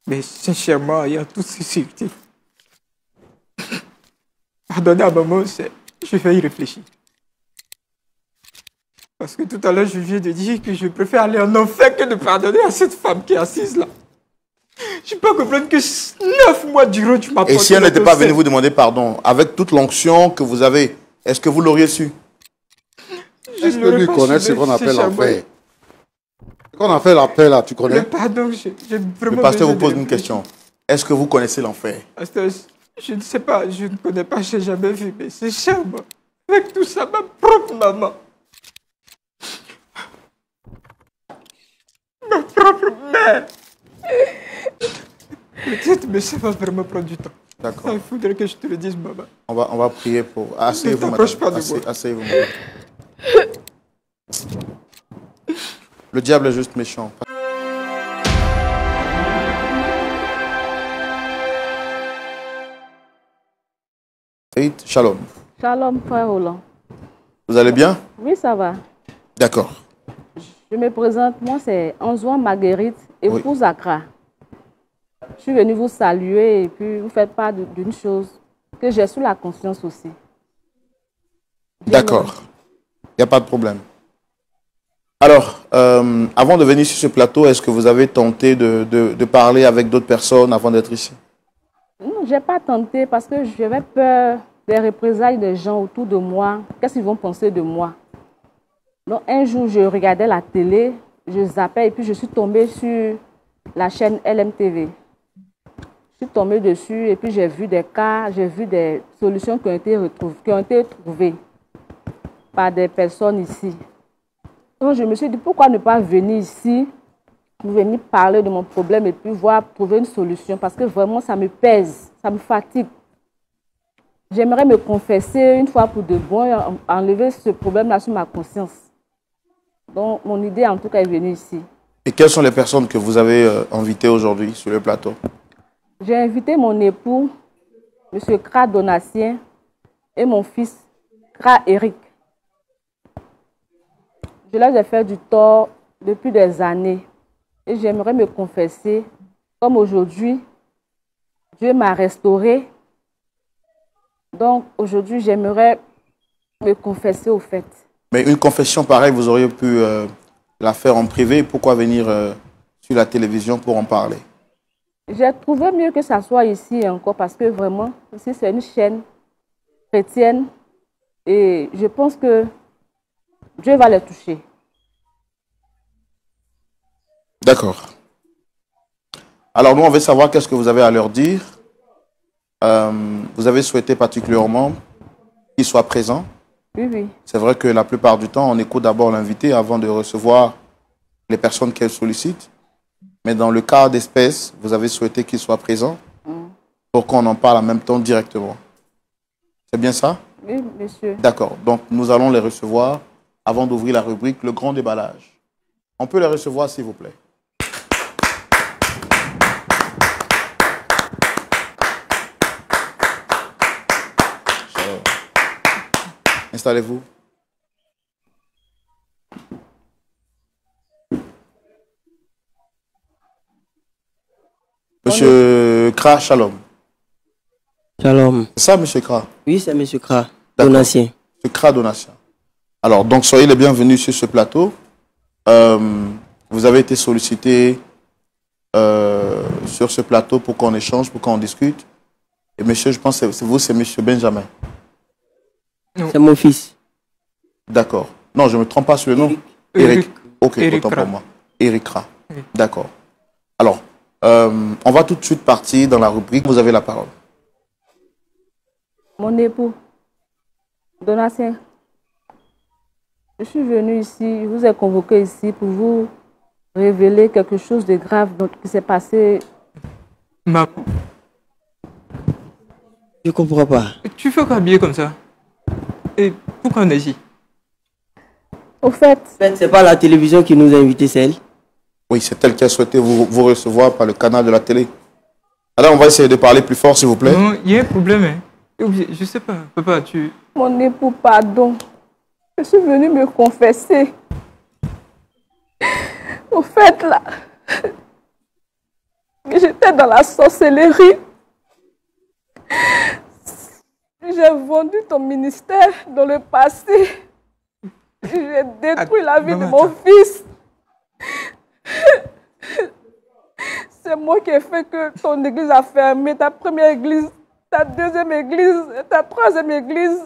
Mais sincèrement, il y a toute sincerité. Pardonnez à maman, je vais y réfléchir. Parce que tout à l'heure, je viens de dire que je préfère aller en enfer que de pardonner à cette femme qui est assise là. Je peux comprendre que 9 mois durant, tu m'as. Et si elle n'était pas venue vous demander pardon, avec toute l'onction que vous avez, est-ce que vous l'auriez su? Est-ce que lui connaît ce qu'on appelle l'enfer? Ce qu'on appelle l'enfer là, tu connais? Le pardon, j'ai vraiment. Le pasteur vous pose une question. Est-ce que vous connaissez l'enfer? Pasteur, je ne sais pas, je ne connais pas, je n'ai jamais vu, mais c'est cher, moi. Avec tout ça, ma propre maman. Ma propre mère. Peut-être, mais ça va vraiment prendre du temps. D'accord. Il faudrait que je te le dise, maman. On va prier pour... Asseyez-vous, madame. Asseyez-vous, madame. Le diable est juste méchant. Shalom. Shalom, frère Roland. Vous allez bien? Oui, ça va. D'accord. Je me présente, moi c'est Anzouan Marguerite, épouse Accra. Je suis venue vous saluer et puis vous faites part d'une chose que j'ai sous la conscience aussi. D'accord. Il n'y a pas de problème. Alors, avant de venir sur ce plateau, est-ce que vous avez tenté de parler avec d'autres personnes avant d'être ici? Non, je n'ai pas tenté parce que j'avais peur des représailles des gens autour de moi. Qu'est-ce qu'ils vont penser de moi? Donc, un jour, je regardais la télé, je zappais et puis je suis tombée sur la chaîne LMTV. Je suis tombée dessus et puis j'ai vu des cas, j'ai vu des solutions qui ont été trouvées par des personnes ici. Donc, je me suis dit, pourquoi ne pas venir ici pour venir parler de mon problème et puis trouver une solution parce que vraiment, ça me pèse, ça me fatigue. J'aimerais me confesser une fois pour de bon, enlever ce problème-là sur ma conscience. Donc, mon idée, en tout cas, est venue ici. Et quelles sont les personnes que vous avez invitées aujourd'hui sur le plateau? J'ai invité mon époux, M. Kra Donatien, et mon fils, Kra Eric. Je leur ai fait du tort depuis des années. Et j'aimerais me confesser, comme aujourd'hui, Dieu m'a restauré. Donc, aujourd'hui, j'aimerais me confesser au fait. Mais une confession pareille, vous auriez pu la faire en privé. Pourquoi venir sur la télévision pour en parler? J'ai trouvé mieux que ça soit ici encore parce que vraiment, ici c'est une chaîne chrétienne et je pense que Dieu va les toucher. D'accord. Alors nous, on veut savoir qu'est-ce que vous avez à leur dire. Vous avez souhaité particulièrement qu'ils soient présents. Oui, oui. C'est vrai que la plupart du temps, on écoute d'abord l'invité avant de recevoir les personnes qu'elle sollicite. Mais dans le cas d'espèce, vous avez souhaité qu'ils soient présents pour qu'on en parle en même temps directement. C'est bien ça? Oui, monsieur. D'accord. Donc, nous allons les recevoir avant d'ouvrir la rubrique « Le grand déballage ». On peut les recevoir, s'il vous plaît. Installez-vous. Monsieur Kra, shalom. Shalom. C'est ça, monsieur Kra? Oui, c'est monsieur Kra, Donatien. Monsieur Kra Donatien. Alors, donc, soyez les bienvenus sur ce plateau. Vous avez été sollicité sur ce plateau pour qu'on échange, pour qu'on discute. Et monsieur, je pense que c'est vous, c'est monsieur Benjamin. C'est mon fils. D'accord. Non, je ne me trompe pas sur le nom. Eric. Ok, autant pour moi. Eric Kra. D'accord. Alors, on va tout de suite partir dans la rubrique. Vous avez la parole. Mon époux, Donatien, je suis venue ici, je vous ai convoqué ici pour vous révéler quelque chose de grave qui s'est passé. Ma... Je ne comprends pas. Tu fais quoi habiller comme ça? Et pourquoi on est ici? Au fait, c'est pas la télévision qui nous a invités, c'est elle? Oui, c'est elle qui a souhaité vous recevoir par le canal de la télé. Alors, on va essayer de parler plus fort, s'il vous plaît. Non, il y a un problème. Hein. Je sais pas, papa, tu... Mon époux, pardon. Je suis venue me confesser. Au fait, là, J'étais dans la sorcellerie. J'ai vendu ton ministère dans le passé. J'ai détruit la vie de mon fils. C'est moi qui ai fait que ton église a fermé, ta première église, ta deuxième église, ta troisième église.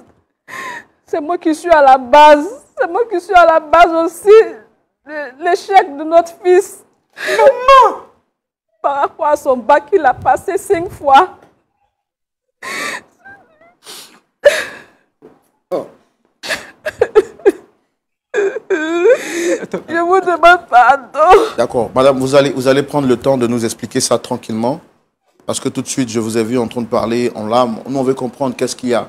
C'est moi qui suis à la base. C'est moi qui suis à la base aussi. L'échec de notre fils. Maman! Par rapport à son bac, il a passé 5 fois. Oh. Je vous demande pardon. D'accord. Madame, vous allez prendre le temps de nous expliquer ça tranquillement. Parce que tout de suite, je vous ai vu en train de parler en larmes. Nous, on veut comprendre qu'est-ce qu'il y a.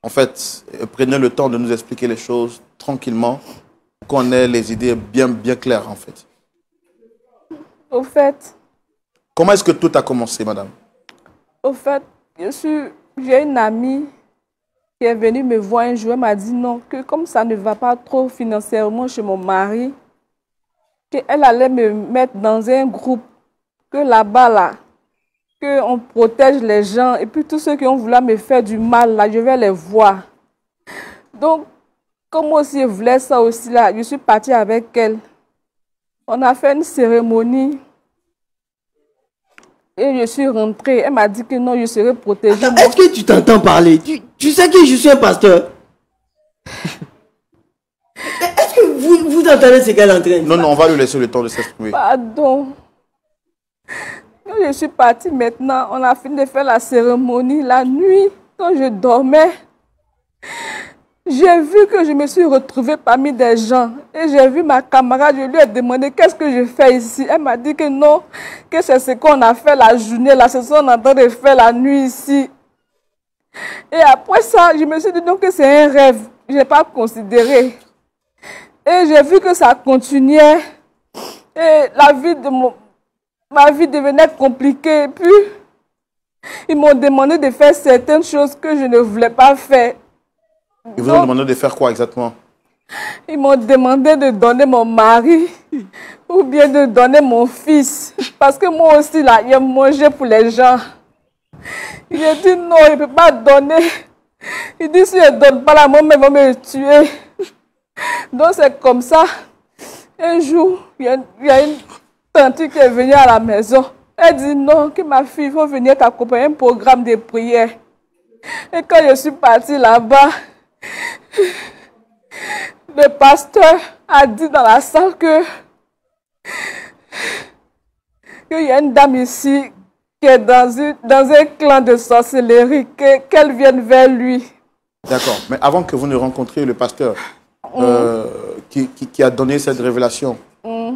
En fait, prenez le temps de nous expliquer les choses tranquillement pour qu'on ait les idées bien claires, en fait. Au fait... Comment est-ce que tout a commencé, madame? Au fait, j'ai une amie qui est venue me voir un jour. Elle m'a dit non, que comme ça ne va pas trop financièrement chez mon mari, qu'elle allait me mettre dans un groupe, que là-bas, là, qu'on protège les gens. Et puis tous ceux qui ont voulu me faire du mal, là, je vais les voir. Donc, comme moi aussi, je voulais ça aussi, là, je suis partie avec elle. On a fait une cérémonie. Et je suis rentrée. Elle m'a dit que non, je serai protégée. Est-ce que tu t'entends parler? Tu sais que je suis un pasteur. Est-ce que vous entendez ce qu'elle entraîne? Non, on va lui laisser le temps de s'exprimer. Pardon. Quand je suis partie maintenant, on a fini de faire la cérémonie la nuit. Quand je dormais, j'ai vu que je me suis retrouvée parmi des gens. Et j'ai vu ma camarade, je lui ai demandé qu'est-ce que je fais ici. Elle m'a dit que non, que c'est ce qu'on a fait la journée, là, c'est ce qu'on est en train de faire la nuit ici. Et après ça, je me suis dit donc que c'est un rêve. Je n'ai pas considéré. Et j'ai vu que ça continuait. Et ma vie devenait compliquée. Et puis, ils m'ont demandé de faire certaines choses que je ne voulais pas faire. Ils vous ont demandé de faire quoi exactement? Ils m'ont demandé de donner mon mari ou bien de donner mon fils. Parce que moi aussi, là, j'ai mangé pour les gens. J'ai dit non, il ne peut pas donner. Il dit si je ne donne pas la maman, ils vont me tuer. Donc c'est comme ça. Un jour, il y a une tante qui est venue à la maison. Elle dit non, que ma fille, il faut venir t'accompagner à un programme de prière. Et quand je suis partie là-bas, le pasteur a dit dans la salle qu'il y a une dame ici qui est dans un clan de sorcellerie, qu'elle vienne vers lui. D'accord. Mais avant que vous ne rencontriez le pasteur qui a donné cette révélation,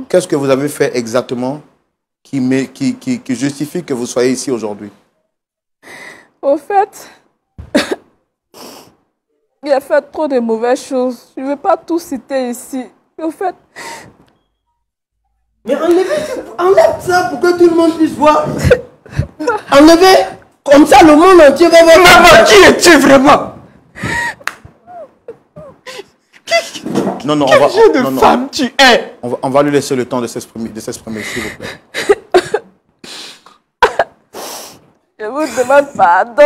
qu'est-ce que vous avez fait exactement qui justifie que vous soyez ici aujourd'hui? Au fait, j'ai fait trop de mauvaises choses. Je ne veux pas tout citer ici. Au fait... Mais enlève ça pour que tout le monde puisse voir. Enlevez, comme ça le monde entier va voir. Maman, qui es-tu vraiment? Non, Quel genre de femme tu es? On va lui laisser le temps de s'exprimer, s'il vous plaît. Je vous demande pardon.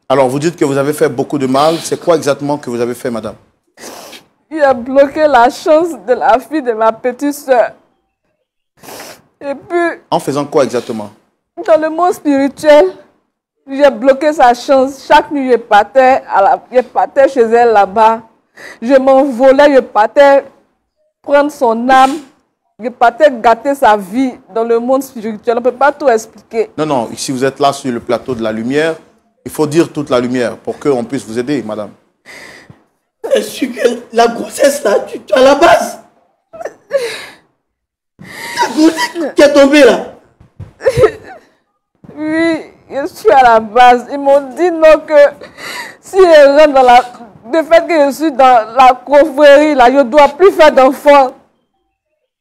Alors, vous dites que vous avez fait beaucoup de mal. C'est quoi exactement que vous avez fait, madame? Il a bloqué la chance de la fille de ma petite soeur. Et puis... En faisant quoi exactement? Dans le monde spirituel, j'ai bloqué sa chance. Chaque nuit, je partais chez elle là-bas. Je m'envolais, je partais prendre son âme. Je partais gâter sa vie dans le monde spirituel. On ne peut pas tout expliquer. Non, si vous êtes là sur le plateau de la lumière, il faut dire toute la lumière pour qu'on puisse vous aider, madame. Est-ce que la grossesse là, tu es à la base? La grossesse qui est tombée là? Oui, je suis à la base. Ils m'ont dit non que si je rentre dans la... Le fait que je suis dans la confrérie là, je ne dois plus faire d'enfants.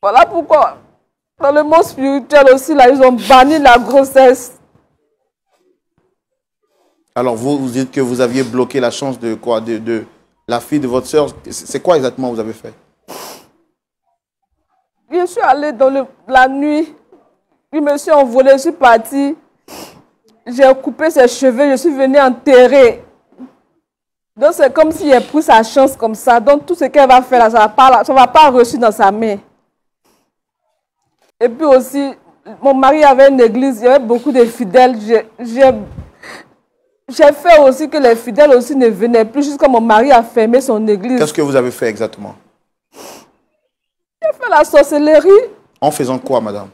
Voilà pourquoi. Dans le monde spirituel aussi là, ils ont banni la grossesse. Alors vous dites que vous aviez bloqué la chance de quoi? De la fille de votre soeur. C'est quoi exactement vous avez fait? Je suis allée dans la nuit. Je me suis envolée, je suis partie. J'ai coupé ses cheveux, je suis venue enterrer. Donc c'est comme s'il a pris sa chance comme ça. Donc tout ce qu'elle va faire là, ça ne va pas reçu dans sa main. Et puis aussi, mon mari avait une église, il y avait beaucoup de fidèles. J'ai fait aussi que les fidèles aussi ne venaient plus jusqu'à mon mari a fermé son église. Qu'est-ce que vous avez fait exactement? J'ai fait la sorcellerie. En faisant quoi, madame?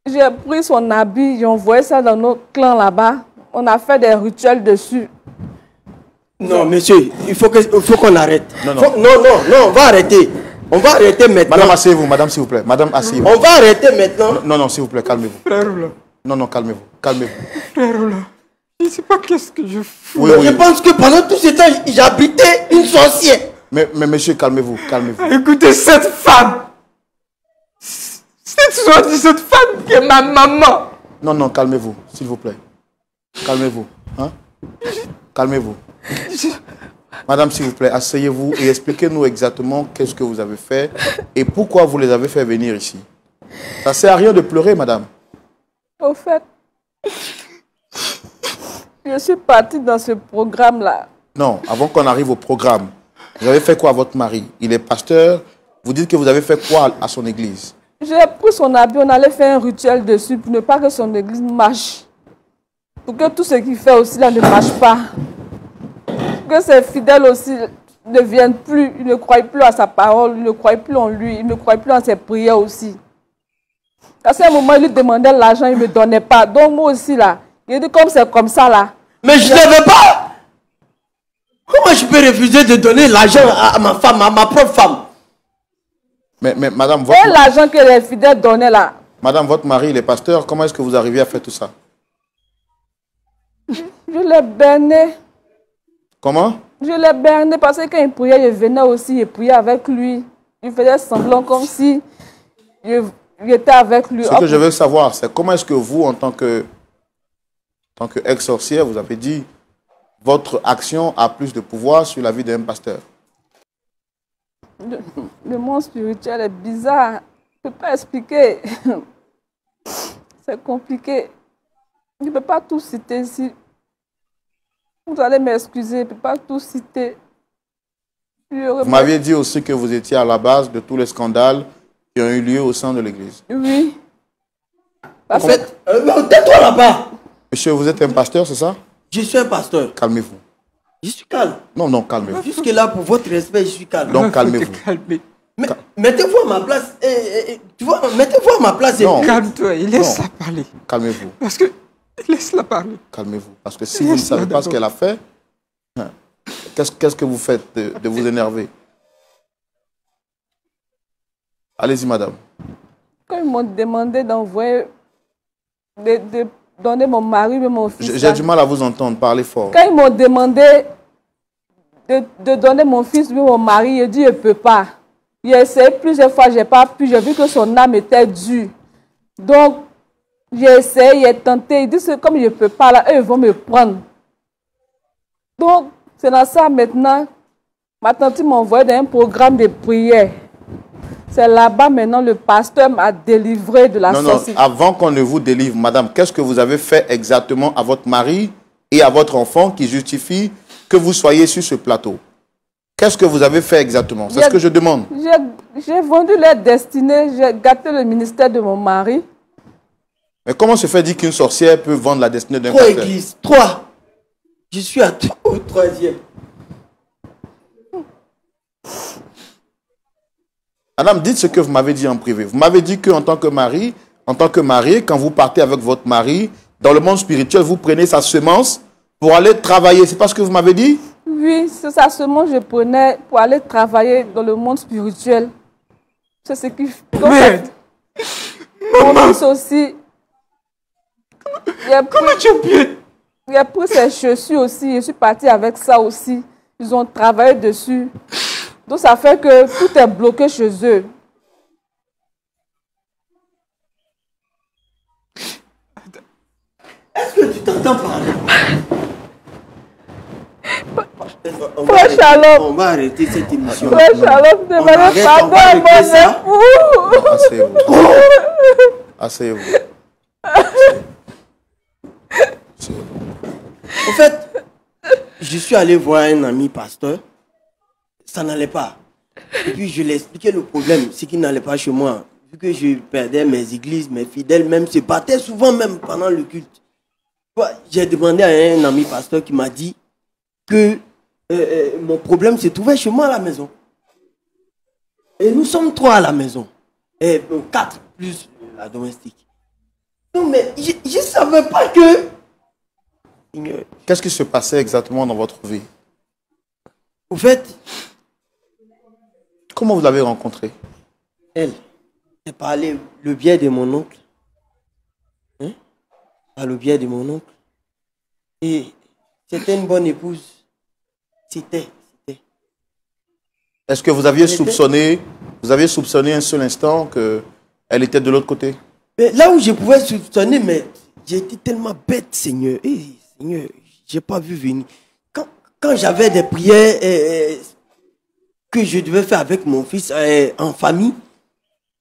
J'ai pris son habit, j'ai envoyé ça dans notre clan là-bas. On a fait des rituels dessus. Non, monsieur, il faut qu'on arrête. Non, on va arrêter. On va arrêter maintenant. Madame, asseyez-vous, madame, s'il vous plaît. Madame, asseyez-vous. On va arrêter maintenant. Non, s'il vous plaît, calmez-vous. Frère Oula. Non, calmez-vous, calmez-vous. Frère Oula. Je ne sais pas qu'est-ce que je fous. Oui. Je pense que pendant tout ce temps, j'habitais une sorcière. Mais monsieur, calmez-vous, calmez-vous. Écoutez, cette femme. Cette soi-disant femme qui est ma maman. Non, calmez-vous, s'il vous plaît. Calmez-vous. Hein? Calmez-vous. Madame, s'il vous plaît, asseyez-vous et expliquez-nous exactement qu'est-ce que vous avez fait et pourquoi vous les avez fait venir ici. Ça ne sert à rien de pleurer, madame. Au fait, je suis partie dans ce programme-là. Non, avant qu'on arrive au programme, vous avez fait quoi à votre mari? Il est pasteur. Vous dites que vous avez fait quoi à son église? J'ai pris son habit, on allait faire un rituel dessus pour ne pas que son église marche. Pour que tout ce qu'il fait aussi là ne marche pas. Pour que ses fidèles aussi ne viennent plus, ils ne croient plus à sa parole, ils ne croient plus en lui, ils ne croient plus en ses prières aussi. À ce moment, il lui demandait l'argent, il ne me donnait pas. Donc moi aussi là, il dit comme c'est comme ça là. Mais je ne veux pas. Comment je peux refuser de donner l'argent à ma femme, à ma propre femme? Mais madame, Et l'argent que les fidèles donnaient là. Madame, votre mari, il est pasteur. Comment est-ce que vous arrivez à faire tout ça? Je l'ai berné. Comment? Je l'ai berné parce que quand il priait, je venais aussi, je priais avec lui. Il faisait semblant comme si j'étais avec lui. Ce que je veux savoir, c'est comment est-ce que vous, en tant que ex-sorcière, vous avez dit votre action a plus de pouvoir sur la vie d'un pasteur? Le monde spirituel est bizarre. Je ne peux pas expliquer. C'est compliqué. Je ne peux pas tout citer ici. Vous allez m'excuser, je ne peux pas tout citer. Vous m'aviez dit aussi que vous étiez à la base de tous les scandales qui ont eu lieu au sein de l'église. Oui. En fait, tais-toi là-bas. Monsieur, vous êtes un pasteur, c'est ça? Je suis un pasteur. Calmez-vous. Je suis calme. Non, calmez-vous. Jusque là, pour votre respect, je suis calme. Donc, calmez-vous. Mettez-vous à ma place. Tu vois, mettez-vous à ma place. Non. Calme-toi, laisse-la parler. Calmez-vous. Parce que, laisse-la parler. Calmez-vous. Parce que si vous ne savez pas ce qu'elle a fait, qu'est-ce que vous faites de vous énerver? Allez-y, madame. Quand ils m'ont demandé d'envoyer, de donner mon mari et mon fils. J'ai du mal à vous entendre, parlez fort. Quand ils m'ont demandé de donner mon fils et mon mari, je dis je ne peux pas. J'ai essayé plusieurs fois, je n'ai pas pu. J'ai vu que son âme était dure. Donc, j'ai essayé, j'ai tenté. Ils disent que comme je ne peux pas, là, eux ils vont me prendre. Donc, c'est dans ça maintenant. Ma tante m'a envoyé dans un programme de prière. C'est là-bas maintenant le pasteur m'a délivré de la sorcellerie. Non, avant qu'on ne vous délivre, madame, qu'est-ce que vous avez fait exactement à votre mari et à votre enfant qui justifie que vous soyez sur ce plateau? Qu'est-ce que vous avez fait exactement? C'est ce que je demande. J'ai vendu leur destinée, j'ai gâté le ministère de mon mari. Mais comment se fait dire qu'une sorcière peut vendre la destinée d'un 3 pasteur? églises, 3. Je suis au 3e. Madame, dites ce que vous m'avez dit en privé. Vous m'avez dit qu'en tant que mari, quand vous partez avec votre mari, dans le monde spirituel, vous prenez sa semence pour aller travailler. C'est pas ce que vous m'avez dit? Oui, c'est sa semence que je prenais pour aller travailler dans le monde spirituel. C'est ce qui fait. Mon fils aussi. Comment tu as pu? Il a pris ses chaussures aussi. Je suis partie avec ça aussi. Ils ont travaillé dessus. Donc ça fait que tout est bloqué chez eux. Est-ce que tu t'entends parler? On va arrêter cette émission. Frère Shalom, demandez pardon à mon époux. Asseyez-vous. Asseyez-vous. En fait, je suis allé voir un ami pasteur. Ça n'allait pas. Et puis je lui ai expliqué le problème, c'est qu'il n'allait pas chez moi. Vu que je perdais mes églises, mes fidèles même se battaient souvent même pendant le culte. J'ai demandé à un ami pasteur qui m'a dit que mon problème se trouvait chez moi à la maison. Et nous sommes 3 à la maison. Et 4 plus la domestique. Non mais je ne savais pas que... Qu'est-ce qui se passait exactement dans votre vie? Au fait... Comment vous l'avez rencontrée? Elle, c'est par le biais de mon oncle. Hein? Par le biais de mon oncle. Et c'était une bonne épouse. C'était. Est-ce que vous aviez soupçonné un seul instant qu'elle était de l'autre côté? Mais là où je pouvais soupçonner, mais j'ai été tellement bête, Seigneur. Seigneur, je n'ai pas vu venir. Quand j'avais des prières que je devais faire avec mon fils en famille,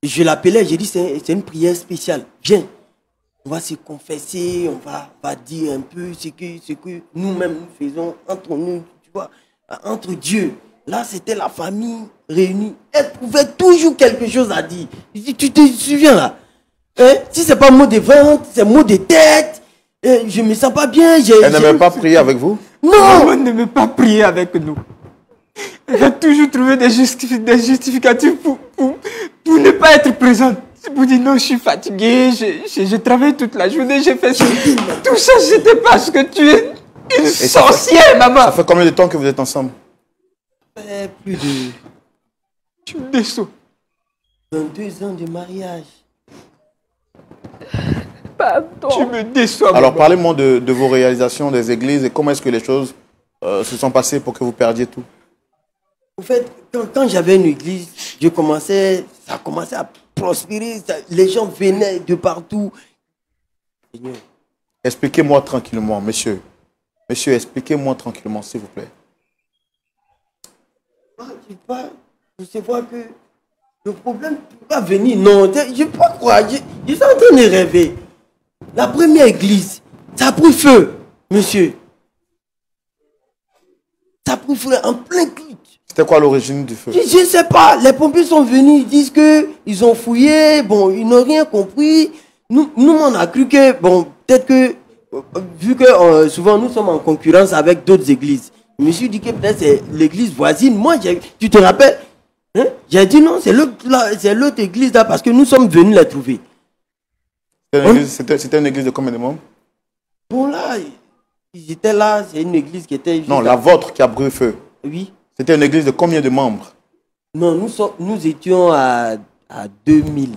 je l'appelais, j'ai dit c'est une prière spéciale. Viens, on va se confesser, on va dire un peu ce que nous-mêmes nous faisons entre nous, tu vois, entre Dieu. Là, c'était la famille réunie. Elle trouvait toujours quelque chose à dire. Tu te souviens là? Si c'est pas mot de ventre, c'est mot de tête. Je me sens pas bien. Elle n'aimait pas prier avec vous? Non! Elle n'aimait pas prier avec nous. Elle a toujours trouvé des justificatifs pour ne pas être présente. Pour dire non, je suis fatiguée, j'ai travaillé toute la journée, j'ai fait ça. Tout ça, c'était parce que tu es une sorcière, maman. Ça fait combien de temps que vous êtes ensemble? Plus de... Tu me déçois. 22 ans de mariage. Pardon. Tu me déçois. Alors, parlez-moi de vos réalisations des églises et comment est-ce que les choses se sont passées pour que vous perdiez tout. En fait, quand j'avais une église, ça commençait à prospérer, les gens venaient de partout. Seigneur. Expliquez-moi tranquillement, monsieur. Monsieur, expliquez-moi tranquillement, s'il vous plaît. Je sais pas que le problème va venir. Non, je ne sais pas quoi. Je suis en train de rêver. La première église, ça a pris feu, monsieur. Ça a pris feu en plein culte. C'était quoi l'origine du feu? Je ne sais pas. Les pompiers sont venus, ils disent qu'ils ont fouillé. Bon, ils n'ont rien compris. Nous, on a cru que, bon, peut-être que, vu que souvent nous sommes en concurrence avec d'autres églises, je me suis dit que peut-être c'est l'église voisine. Moi, tu te rappelles, hein? J'ai dit non, c'est l'autre église là parce que nous sommes venus la trouver. C'était une église de combien de membres? Bon là, ils étaient là, c'est une église qui était... Non, la vôtre qui a brûlé feu. Oui. C'était une église de combien de membres? Non, nous étions à 2000.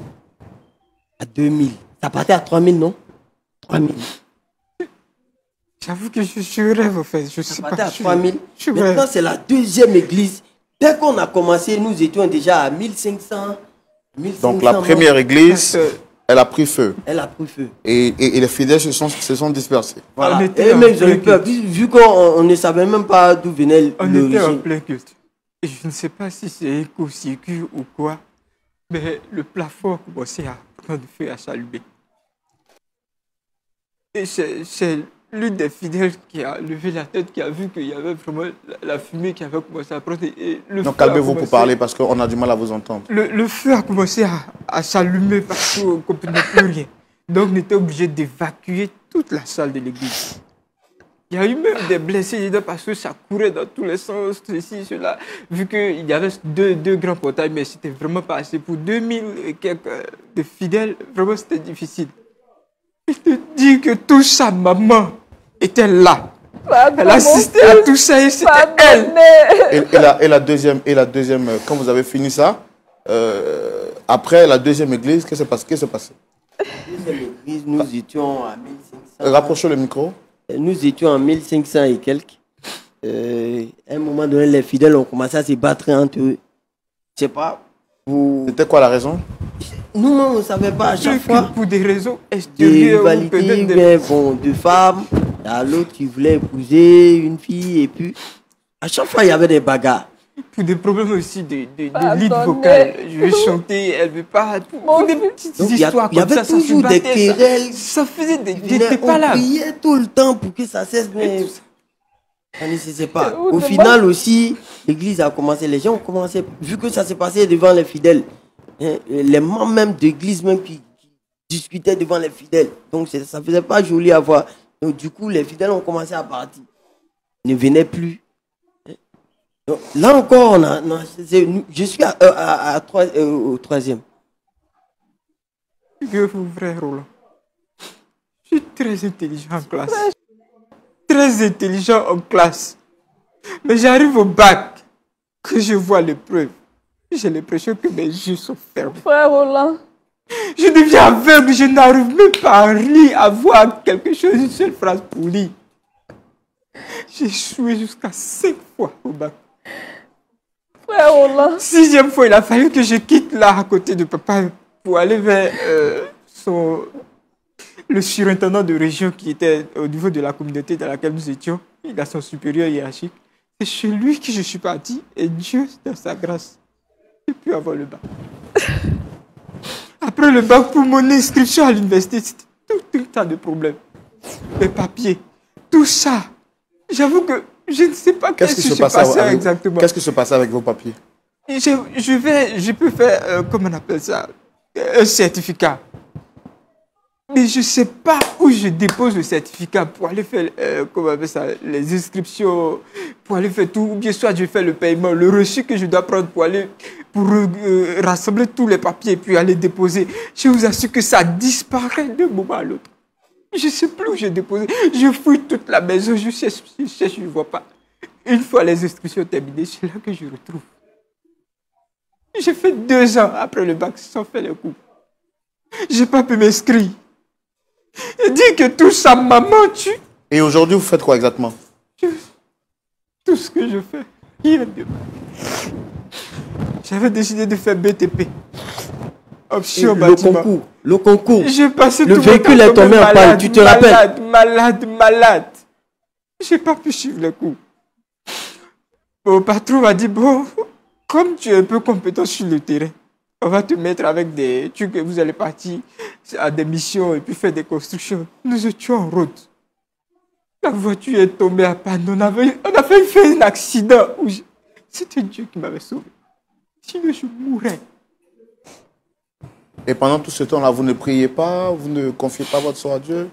À 2000. Ça partait à 3000, non? 3000. J'avoue que je rêve, en fait. Je sais pas. Ça partait à 3000. Maintenant, rêve. c'est la deuxième église. Dès qu'on a commencé, nous étions déjà à 1500. Donc la première église, elle a pris feu. Elle a pris feu. Et les fidèles se sont dispersés. Voilà. On était Et même, en ils ont eu plein peur. Vu qu'on ne savait même pas d'où venait On était en l'origine. plein culte. Et je ne sais pas si c'est éco-circuit ou quoi, mais le plafond a commencé à prendre feu, à s'allumer. Et c'est l'une des fidèles qui a levé la tête, qui a vu qu'il y avait vraiment la fumée qui avait commencé à prendre. Et Donc calmez-vous pour parler parce qu'on a du mal à vous entendre. Le feu a commencé à s'allumer parce qu'on ne comprenait plus rien. Donc on était obligé d'évacuer toute la salle de l'église. Il y a eu même des blessés parce que ça courait dans tous les sens, ceci, cela. Vu qu'il y avait deux grands portails, mais c'était vraiment pas assez. Pour 2000 et quelques de fidèles, vraiment c'était difficile. Je te dis que tout ça, maman était là. Pardon, Elle assistait à tout ça et c'était elle. Et la deuxième, quand vous avez fini ça, après la deuxième église, qu'est-ce qui s'est passé? La deuxième église, nous étions à 1500. Rapprochez le micro. Nous étions en 1500 et quelques. À un moment donné, les fidèles ont commencé à se battre entre eux. Je sais pas. C'était quoi la raison? Nous, on ne savait pas à chaque fois. Pour des raisons Des extérieures ou rivalités, peut-être mais bon, de femmes. À l'autre qui voulait épouser une fille et puis À chaque fois, il y avait des bagarres. Pour des problèmes aussi de lead vocal. Je vais chanter, elle ne veut pas. Pour des petites histoires comme ça. Il y avait toujours des querelles. Ça faisait des... J'étais pas là. On priait tout le temps pour que ça cesse, mais ça ne cessait pas. Au final aussi, l'église a commencé, les gens ont commencé, vu que ça s'est passé devant les fidèles, hein, les membres même d'église même qui discutaient devant les fidèles. Donc ça ne faisait pas joli à voir. Donc du coup, les fidèles ont commencé à partir. Ils ne venaient plus. Donc, là encore, je suis au troisième. Dieu vous frère Roland. Je suis très intelligent en classe. Très intelligent en classe. Mais j'arrive au bac, que je vois l'épreuve. J'ai l'impression que mes yeux sont fermés. Frère Roland. Je deviens aveugle, je n'arrive même pas à lire, à voir quelque chose, une seule phrase pour lire. J'ai échoué jusqu'à 5 fois au bac. Frère Roland. 6e fois, il a fallu que je quitte là à côté de papa pour aller vers le surintendant de région qui était au niveau de la communauté dans laquelle nous étions. Il a son supérieur hiérarchique. C'est chez lui que je suis parti et Dieu, dans sa grâce, j'ai pu avoir le bac. Après le bac, pour mon inscription à l'université, c'était tout un tas de problèmes. Les papiers, tout ça. J'avoue que je ne sais pas qu'est-ce qui se passait exactement. Qu'est-ce qui se passait avec vos papiers? Je peux faire, comment on appelle ça, un certificat. Mais je ne sais pas où je dépose le certificat pour aller faire, comment on appelle ça, les inscriptions, pour aller faire tout. Ou bien soit je fais le paiement, le reçu que je dois prendre pour aller, pour rassembler tous les papiers et puis aller déposer. Je vous assure que ça disparaît d'un moment à l'autre. Je ne sais plus où j'ai déposé. Je fouille toute la maison, je cherche, je ne vois pas. Une fois les inscriptions terminées, c'est là que je retrouve. J'ai fait 2 ans après le bac sans faire les cours. Je n'ai pas pu m'inscrire. Il dit que tout ça, maman tue. Et aujourd'hui, vous faites quoi exactement? Tout ce que je fais, rien de mal. J'avais décidé de faire BTP. Option bâtiment. Le concours. J'ai passé le véhicule est tombé en panne, tu te rappelles? Malade. J'ai pas pu suivre les cours. Mon patron m'a dit, bon, comme tu es un peu compétent sur le terrain, on va te mettre avec des trucs que vous allez partir à des missions et puis faire des constructions. Nous étions en route. La voiture est tombée à panne. On a failli faire un accident. C'était Dieu qui m'avait sauvé. Sinon, je mourrais. Et pendant tout ce temps-là, vous ne priez pas, vous ne confiez pas votre sort à Dieu?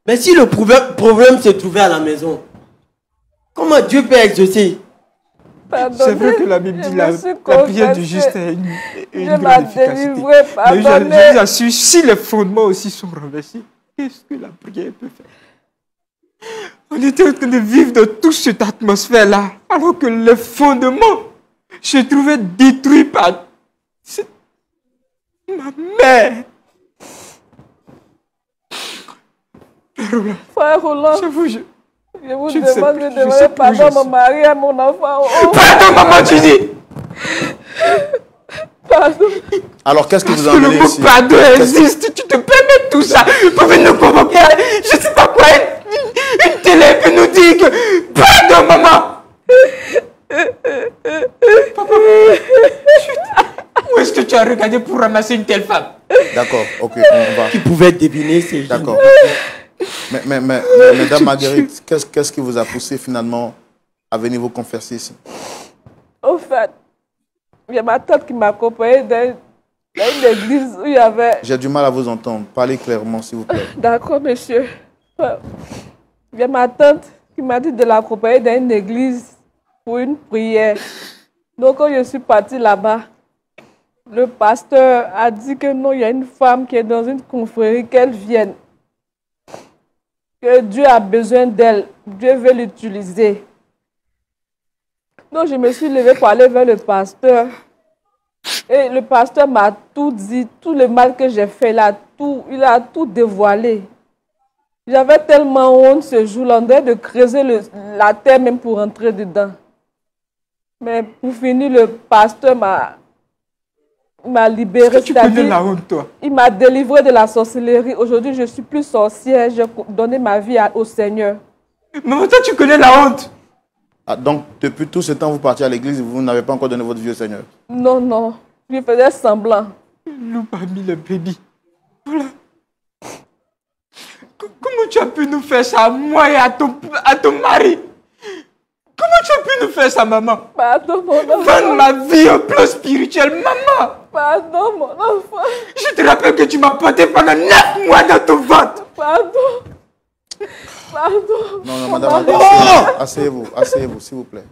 Mais si le problème se trouvait à la maison, comment Dieu peut exaucer? C'est vrai que la Bible dit la prière du juste est une grande efficacité. Mais je vous assure, si les fondements aussi sont renversés, qu'est-ce que la prière peut faire? On était en train de vivre dans toute cette atmosphère-là, alors que les fondements se trouvaient détruits par ma mère. Frère Roland, j'avoue, je vous demande de demander pardon à mon mari et à mon enfant. Pardon, maman, tu dis. Pardon. Alors, qu'est-ce que vous en avez ici? Le mot pardon existe, tu te permets tout ça pour nous convoquer, je ne sais pas quoi, une télé peut nous dire que pardon, maman. Papa, où est-ce que tu as regardé pour ramasser une telle femme? D'accord, ok, on va. Qui pouvait deviner ces gens. D'accord. Mais Madame Marguerite, qu'est-ce qui vous a poussé finalement à venir vous confesser ici? Au fait, il y a ma tante qui m'a accompagnée dans une église où il y avait... J'ai du mal à vous entendre. Parlez clairement, s'il vous plaît. D'accord, monsieur. Il y a ma tante qui m'a dit de l'accompagner dans une église pour une prière. Donc, quand je suis partie là-bas, le pasteur a dit que non, il y a une femme qui est dans une confrérie, qu'elle vienne. Que Dieu a besoin d'elle. Dieu veut l'utiliser. Donc, je me suis levée pour aller vers le pasteur. Et le pasteur m'a tout dit, tout le mal que j'ai fait là, il a tout dévoilé. J'avais tellement honte ce jour-là, on devait de creuser la terre même pour entrer dedans. Mais pour finir, le pasteur m'a libéré. Tu connais la honte, toi? Il m'a délivré de la sorcellerie. Aujourd'hui, je ne suis plus sorcière. J'ai donné ma vie au Seigneur. Maman, toi, tu connais la honte? Ah, donc, depuis tout ce temps, vous partiez à l'église, vous n'avez pas encore donné votre vie au Seigneur? Non, non. Je faisais semblant. Loup a mis le bébé. Voilà. Comment tu as pu nous faire ça à moi et à ton mari? Comment tu as pu nous faire ça, maman? Pardon, mon enfant. Vendre ma vie au plan spirituel, maman. Pardon, mon enfant. Je te rappelle que tu m'as porté pendant 9 mois dans ton ventre. Pardon. Pardon. Non, non, madame, asseyez-vous, asseyez-vous, s'il vous plaît.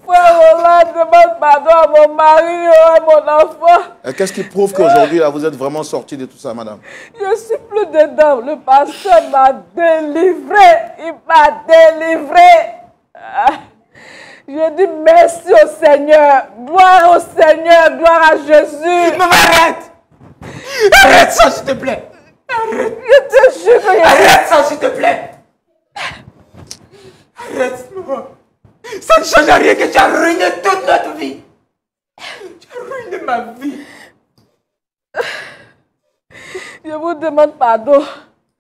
Frère Roland, demande pardon à mon mari et à mon enfant. Qu'est-ce qui prouve qu'aujourd'hui, vous êtes vraiment sorti de tout ça, madame? Je suis plus dedans. Le pasteur m'a délivré. Il m'a délivré. Je dis merci au Seigneur. Gloire au Seigneur. Gloire à Jésus. Maman, arrête. Arrête ça, s'il te plaît. Arrête. Je te jure que Arrête ça, s'il te plaît. Arrête, maman. Ça ne change rien que tu as ruiné toute notre vie. Tu as ruiné ma vie. Je vous demande pardon.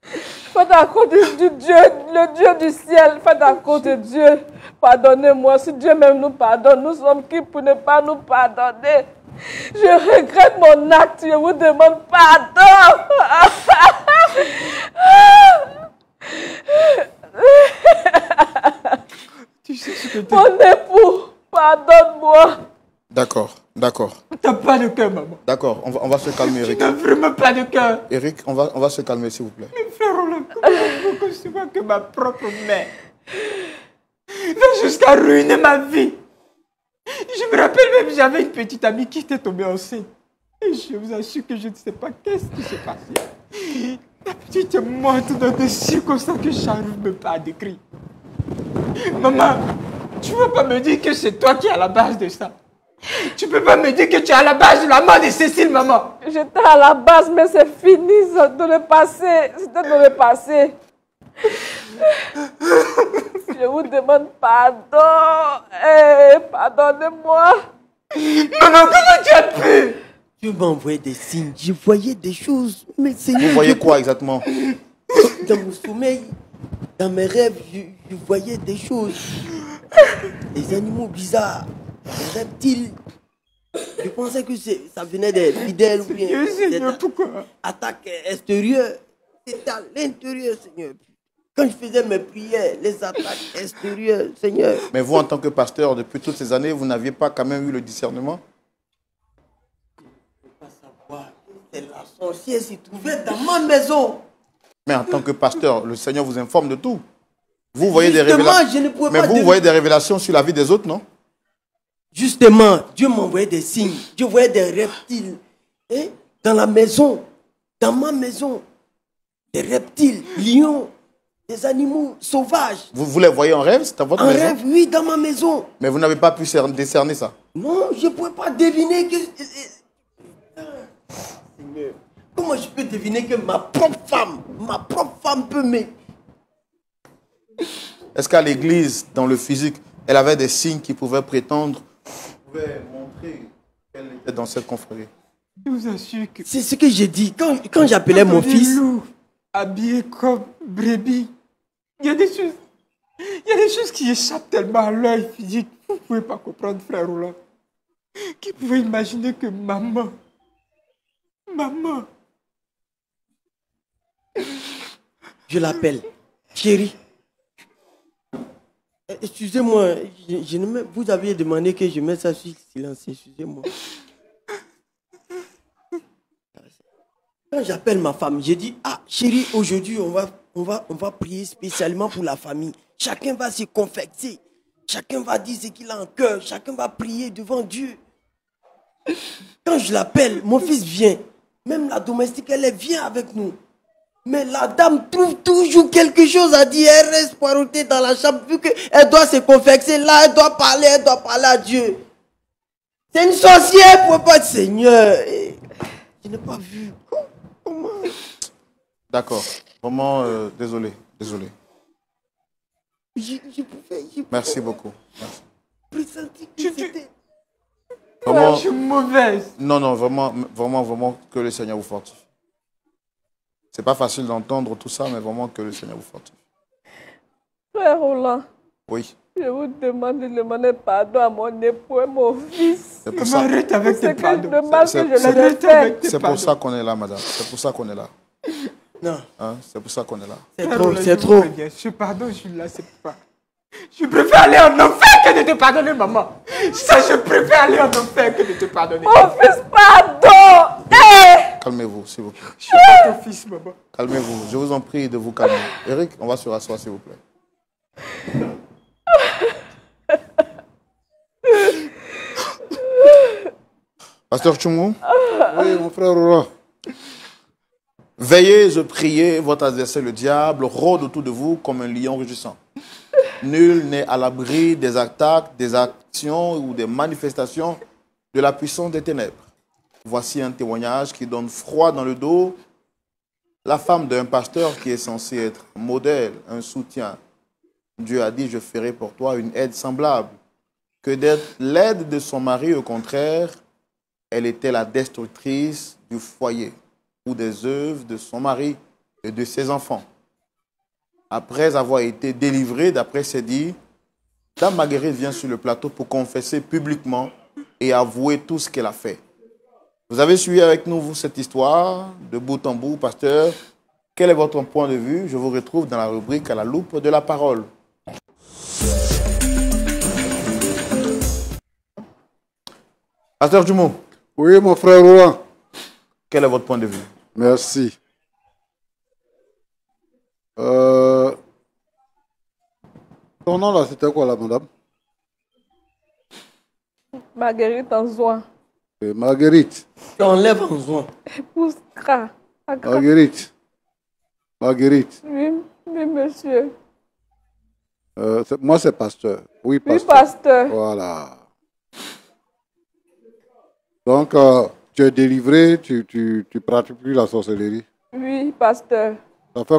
Faites à côté du Dieu, le Dieu du ciel. Faites à côté de Dieu. Pardonnez-moi. Si Dieu même nous pardonne, nous sommes qui pour ne pas nous pardonner? Je regrette mon acte. Je vous demande pardon. Tu sais ce que tu Mon époux, pardonne-moi. D'accord, d'accord. n'as pas de cœur, maman. D'accord, on va se calmer, Tu Eric. n'as vraiment pas de cœur. Eric, on va se calmer, s'il vous plaît. Frère Roland, comment je peux concevoir que ma propre mère va jusqu'à ruiner ma vie? Je me rappelle même, j'avais une petite amie qui était tombée enceinte. Et je vous assure que je ne sais pas qu'est-ce qui s'est passé. La petite est morte dans des circonstances que je n'arrive même pas à décrire. Maman, tu ne vas pas me dire que c'est toi qui es à la base de ça. Tu ne peux pas me dire que tu es à la base de la mort de Cécile, maman. J'étais à la base, mais c'est fini, c'est dans le passé. C'était dans le passé. Je vous demande pardon. Pardonnez-moi. Maman, comment tu as pu? Dieu m'a envoyé des signes. Je voyais des choses. Mais Seigneur, Vous voyez quoi exactement? dans mon sommeil, dans mes rêves, je voyais des choses. Des animaux bizarres, des reptiles. Je pensais que ça venait des fidèles ou bien Seigneur, pourquoi? attaques extérieures. C'était à l'intérieur, Seigneur. Quand je faisais mes prières, les attaques extérieures, Seigneur. Mais vous, en tant que pasteur, depuis toutes ces années, vous n'aviez pas quand même eu le discernement? Je ne peux pas savoir. C'est la sorcière s'y trouvait dans ma maison. Mais en tant que pasteur, le Seigneur vous informe de tout. Vous voyez des Justement, révélations. je ne pouvais Mais pas vous voyez des révélations sur la vie des autres, non? Justement, Dieu m'envoyait des signes. Je voyais des reptiles. Dans la maison, dans ma maison, des reptiles, lions, des animaux sauvages. Vous les voyez en rêve? C'est dans votre En maison? rêve, oui, dans ma maison. Mais vous n'avez pas pu décerner ça? Non, je ne pouvais pas deviner que... Seigneur, comment je peux deviner que ma propre femme peut me... Est-ce qu'à l'église, dans le physique, elle avait des signes qui pouvaient prétendre, pouvaient montrer qu'elle était dans cette confrérie? Je vous assure que... C'est ce que j'ai dit. Quand j'appelais mon fils... Loup, habillé comme brebis. Il y a des choses qui échappent tellement à l'œil physique. Vous ne pouvez pas comprendre, frère Roland. Qui pouvait imaginer que maman... Je l'appelle. Chérie. Excusez-moi, vous aviez demandé que je mette ça sur silence. Excusez-moi. Quand j'appelle ma femme, j'ai dit, chérie, aujourd'hui, on va prier spécialement pour la famille. Chacun va se confecter. Chacun va dire ce qu'il a en cœur. Chacun va prier devant Dieu. Quand je l'appelle, mon fils vient. Même la domestique, elle vient avec nous. Mais la dame trouve toujours quelque chose à dire. Elle reste poireautée dans la chambre. Vu qu'elle doit se confecter là, elle doit parler à Dieu. C'est une sorcière pour pas être Seigneur. Je n'ai pas vu. Comment? D'accord. Vraiment, désolé. Merci beaucoup. Merci. Pressenti que c'était... Vraiment, Je suis mauvaise. non, vraiment que le Seigneur vous fortifie. C'est pas facile d'entendre tout ça, mais vraiment que le Seigneur vous fortifie. Frère Roland, Oui. je vous demande de demander pardon à mon époux et mon fils. C'est pour ça. Arrête avec tes C'est pardons. le mal que je leur ai Arrête fait. avec tes C'est pardons. pour ça qu'on est là, madame. C'est pour ça qu'on est là. Non, Hein? C'est pour ça qu'on est là. c'est Frère trop, Roland, c'est je trop. vous préviens, ce pardon, je ne l'accepte pas. Je préfère aller en enfer que de te pardonner, maman. Ça, je préfère aller en enfer que de te pardonner. Mon fils, pardon. Hey! Calmez-vous, s'il vous plaît. Je suis pas ton fils, maman. Calmez-vous. Je vous en prie de vous calmer. Eric, on va se rasseoir, s'il vous plaît. Pasteur Tchoumou, Oui, mon frère Roland. veillez et priez, votre adversaire le diable rôde autour de vous comme un lion rugissant. Nul n'est à l'abri des attaques, des actions ou des manifestations de la puissance des ténèbres. Voici un témoignage qui donne froid dans le dos. La femme d'un pasteur qui est censé être un modèle, un soutien. Dieu a dit, je ferai pour toi une aide semblable. Que d'être l'aide de son mari, au contraire, elle était la destructrice du foyer ou des œuvres de son mari et de ses enfants. Après avoir été délivrée, d'après ses dires, Dame Marguerite vient sur le plateau pour confesser publiquement et avouer tout ce qu'elle a fait. Vous avez suivi avec nous, vous, cette histoire de bout en bout, pasteur. Quel est votre point de vue? Je vous retrouve dans la rubrique à la loupe de la parole. Pasteur Jumeau, Oui, mon frère Roland. quel est votre point de vue? Merci. Ton nom là, c'était quoi là, madame? Marguerite Anzoin. Marguerite. Tu enlèves en joint. Épouse Kra. Accra. Marguerite. Marguerite. Oui, oui, monsieur. Moi, c'est pasteur. Oui, Oui, pasteur. pasteur. Voilà. Donc, tu es délivré, tu pratiques plus la sorcellerie. Oui, pasteur. Ça fait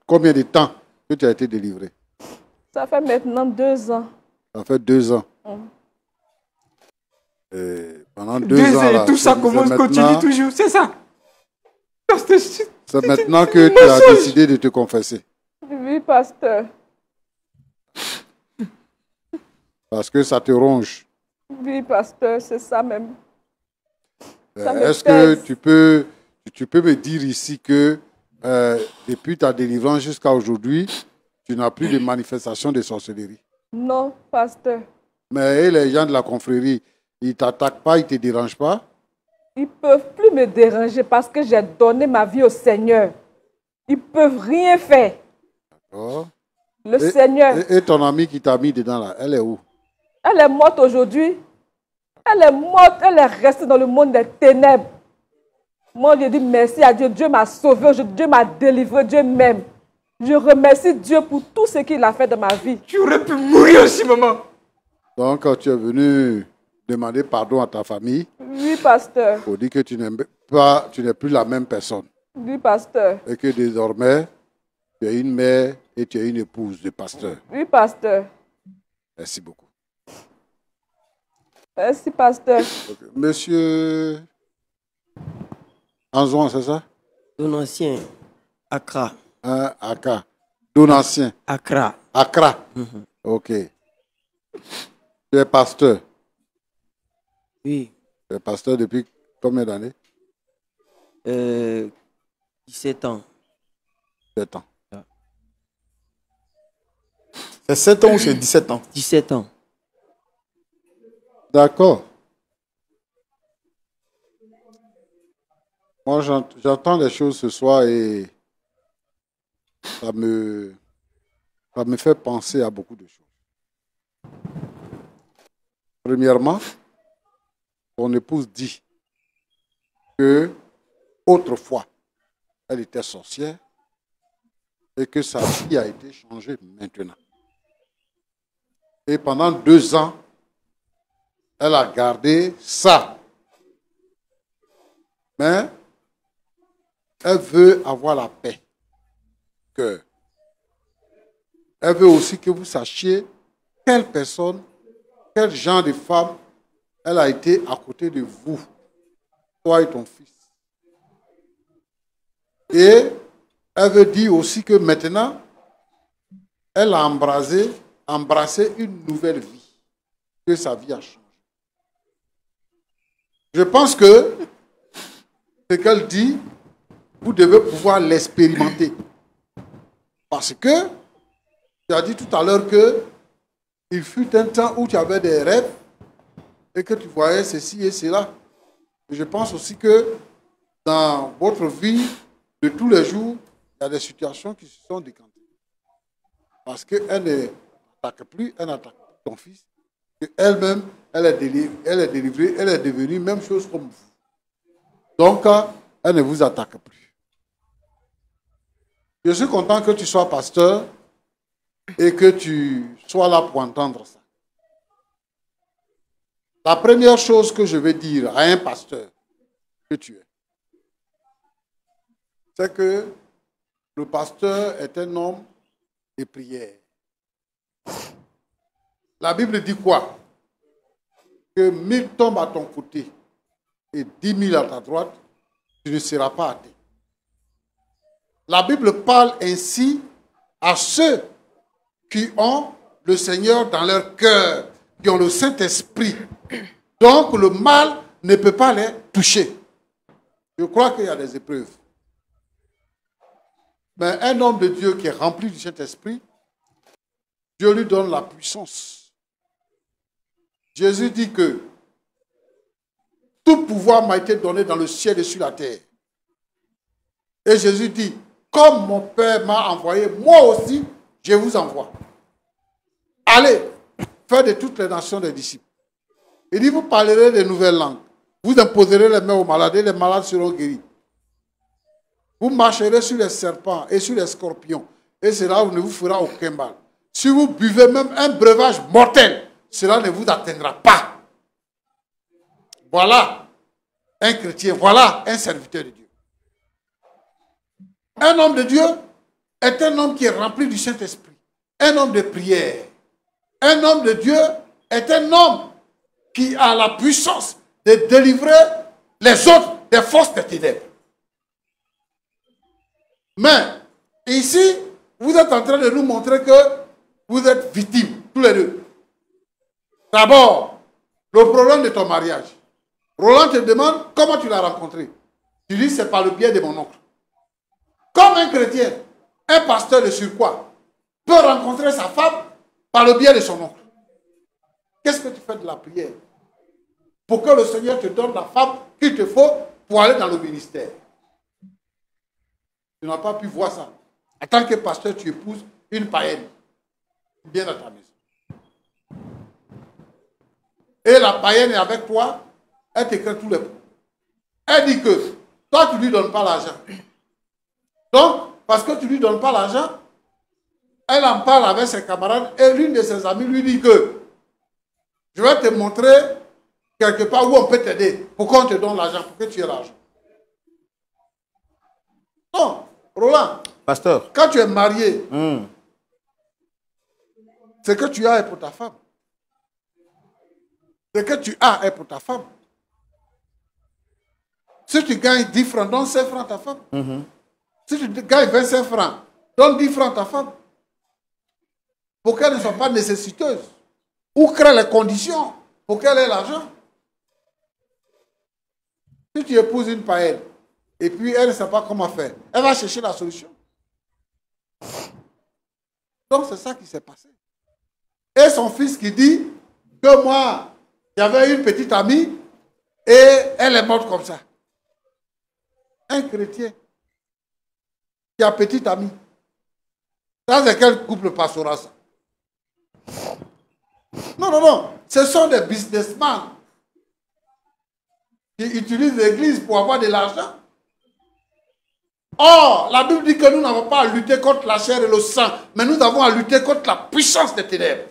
combien de temps que tu as été délivré? Ça fait maintenant 2 ans. Ça fait 2 ans. Mm. Et pendant 2 2 ans, ans là, et tout ça commence, continue toujours, c'est ça. C'est maintenant que tu as décidé de te confesser. Oui, pasteur. Parce que ça te ronge. Oui, pasteur, c'est ça même. Ça me Est-ce que pèse. tu peux me dire ici que depuis ta délivrance jusqu'à aujourd'hui, tu n'as plus de manifestation de sorcellerie? Non, pasteur. Mais les gens de la confrérie, ils ne t'attaquent pas, ils ne te dérangent pas? Ils ne peuvent plus me déranger parce que j'ai donné ma vie au Seigneur. Ils ne peuvent rien faire. Oh. Le Seigneur, Et ton amie qui t'a mis dedans là, elle est où? elle est morte aujourd'hui. Elle est morte, elle est restée dans le monde des ténèbres. Moi, je dis merci à Dieu. Dieu m'a sauvé, Dieu m'a délivré, Dieu m'aime. Je remercie Dieu pour tout ce qu'il a fait dans ma vie. Tu aurais pu mourir aussi, maman. Donc, quand tu es venu demander pardon à ta famille, Oui, pasteur. pour dire que tu n'es plus la même personne. Oui, pasteur. Et que désormais, tu es une mère et tu es une épouse de pasteur. Oui, pasteur. Merci beaucoup. Merci, pasteur. Ok. Monsieur Anzouan, c'est ça? Ton ancien. Accra. Hein, Aka. Donancien. Accra. Accra. Ok. Tu es pasteur. Oui. Tu es pasteur depuis combien d'années? 17 ans. 7 ans. C'est 7 ans ou c'est 17 ans? 17 ans. D'accord. Moi, j'entends des choses ce soir et ça me fait penser à beaucoup de choses. Premièrement, ton épouse dit que autrefois, elle était sorcière et que sa vie a été changée maintenant. Et pendant 2 ans, elle a gardé ça. Mais elle veut avoir la paix. Que elle veut aussi que vous sachiez quelle personne, quel genre de femme elle a été à côté de vous, toi et ton fils. Et elle veut dire aussi que maintenant, elle a embrassé une nouvelle vie, que sa vie a changé. Je pense que ce qu'elle dit, vous devez pouvoir l'expérimenter. Parce que, tu as dit tout à l'heure que il fut un temps où tu avais des rêves et que tu voyais ceci et cela. Et je pense aussi que dans votre vie de tous les jours, il y a des situations qui se sont décantées. Parce qu'elle n'attaque plus, elle n'attaque plus ton fils. Elle-même, elle est délivrée, elle est devenue même chose comme vous. Donc, elle ne vous attaque plus. Je suis content que tu sois pasteur et que tu sois là pour entendre ça. La première chose que je vais dire à un pasteur que tu es, c'est que le pasteur est un homme de prière. La Bible dit quoi? Que 1000 tombent à ton côté et 10 000 à ta droite, tu ne seras pas atteint. La Bible parle ainsi à ceux qui ont le Seigneur dans leur cœur, qui ont le Saint-Esprit. Donc le mal ne peut pas les toucher. Je crois qu'il y a des épreuves. Mais un homme de Dieu qui est rempli du Saint-Esprit, Dieu lui donne la puissance. Jésus dit que tout pouvoir m'a été donné dans le ciel et sur la terre. Et Jésus dit, comme mon Père m'a envoyé, moi aussi, je vous envoie. Allez, faites de toutes les nations des disciples. Il dit, vous parlerez de nouvelles langues. Vous imposerez les mains aux malades et les malades seront guéris. Vous marcherez sur les serpents et sur les scorpions. Et cela ne vous fera aucun mal. Si vous buvez même un breuvage mortel, cela ne vous atteindra pas. Voilà un chrétien, voilà un serviteur de Dieu. Un homme de Dieu est un homme qui est rempli du Saint-Esprit. Un homme de prière. Un homme de Dieu est un homme qui a la puissance de délivrer les autres des forces des ténèbres. Mais ici, vous êtes en train de nous montrer que vous êtes victimes, tous les deux. D'abord, le problème de ton mariage. Roland te demande comment tu l'as rencontré. Tu dis c'est par le biais de mon oncle. Comme un chrétien, un pasteur de surcroît peut rencontrer sa femme par le biais de son oncle. Qu'est-ce que tu fais de la prière pour que le Seigneur te donne la femme qu'il te faut pour aller dans le ministère? Tu n'as pas pu voir ça. En tant que pasteur, tu épouses une païenne. Bien dans ta maison. Et la païenne est avec toi, elle t'écrit tous les points. Elle dit que toi, tu ne lui donnes pas l'argent. Donc, parce que tu ne lui donnes pas l'argent, elle en parle avec ses camarades et l'une de ses amies lui dit que je vais te montrer quelque part où on peut t'aider. Pourquoi on te donne l'argent? Pour que tu aies l'argent. Non, Roland. Pasteur. Quand tu es marié, ce que tu as est pour ta femme. Ce que tu as est pour ta femme. Si tu gagnes 10 francs, donne 5 francs à ta femme. Si tu gagnes 25 francs, donne 10 francs à ta femme. Pour qu'elle ne soit pas nécessiteuse. Ou crée les conditions pour qu'elle ait l'argent. Si tu épouses une païenne, et puis elle ne sait pas comment faire, elle va chercher la solution. Donc c'est ça qui s'est passé. Et son fils qui dit que moi, j'avais une petite amie et elle est morte comme ça. Un chrétien qui a petite amie. Dans quel couple passera ça? Non, non, non. Ce sont des businessmen qui utilisent l'église pour avoir de l'argent. Or, la Bible dit que nous n'avons pas à lutter contre la chair et le sang, mais nous avons à lutter contre la puissance des ténèbres.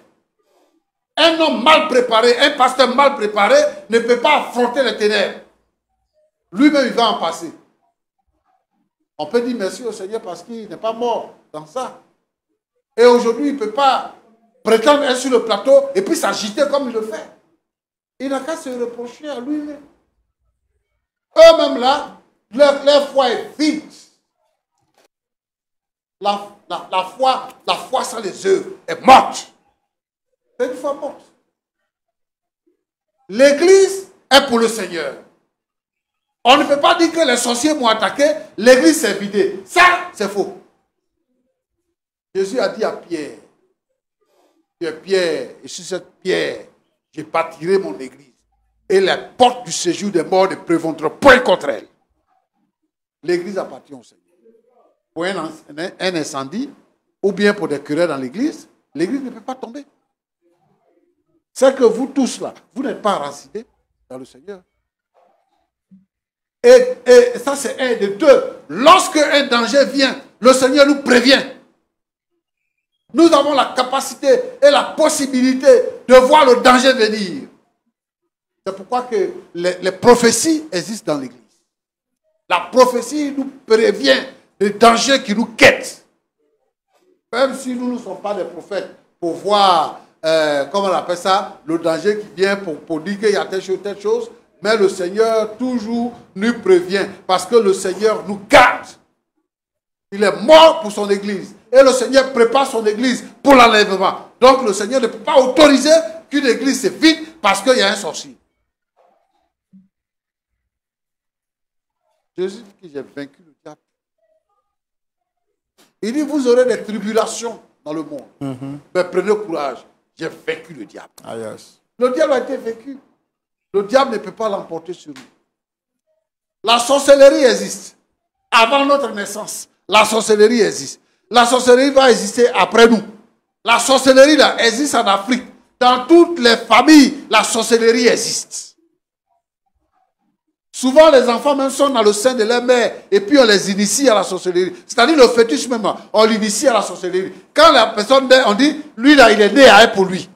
Un homme mal préparé, un pasteur mal préparé ne peut pas affronter les ténèbres. Lui-même, il va en passer. On peut dire merci au Seigneur parce qu'il n'est pas mort dans ça. Et aujourd'hui, il ne peut pas prétendre être sur le plateau et puis s'agiter comme il le fait. Il n'a qu'à se reprocher à lui-même. Eux-mêmes là, leur foi est vide. La foi sans les œuvres est morte. C'est une foi morte. L'église est pour le Seigneur. On ne peut pas dire que les sorciers m'ont attaqué, l'église s'est vidée. Ça, c'est faux. Jésus a dit à Pierre, tu es Pierre, et sur cette pierre, j'ai bâtirai mon église. Et les portes du séjour des morts ne prévaudront point contre elle. L'église appartient au Seigneur. Pour un incendie, ou bien pour des querelles dans l'église ne peut pas tomber. C'est que vous tous là, vous n'êtes pas enracinés dans le Seigneur. Et ça c'est un de deux. Lorsque un danger vient, le Seigneur nous prévient. Nous avons la capacité et la possibilité de voir le danger venir. C'est pourquoi que les prophéties existent dans l'église. La prophétie nous prévient des dangers qui nous quêtent. Même si nous ne sommes pas des prophètes pour voir, comment on appelle ça, le danger qui vient pour dire qu'il y a telle chose, mais le Seigneur toujours nous prévient parce que le Seigneur nous garde. Il est mort pour son église et le Seigneur prépare son église pour l'enlèvement. Donc le Seigneur ne peut pas autoriser qu'une église se vide parce qu'il y a un sorcier. Jésus dit que j'ai vaincu le diable. Il dit, vous aurez des tribulations dans le monde. Mais prenez courage, j'ai vaincu le diable. Ah, yes. Le diable a été vaincu. Le diable ne peut pas l'emporter sur nous. La sorcellerie existe. Avant notre naissance, la sorcellerie existe. La sorcellerie va exister après nous. La sorcellerie là, existe en Afrique. Dans toutes les familles, la sorcellerie existe. Souvent, les enfants même sont dans le sein de leur mère et puis on les initie à la sorcellerie. C'est-à-dire le fœtus même, on l'initie à la sorcellerie. Quand la personne naît, on dit, lui là, il est né à elle pour lui.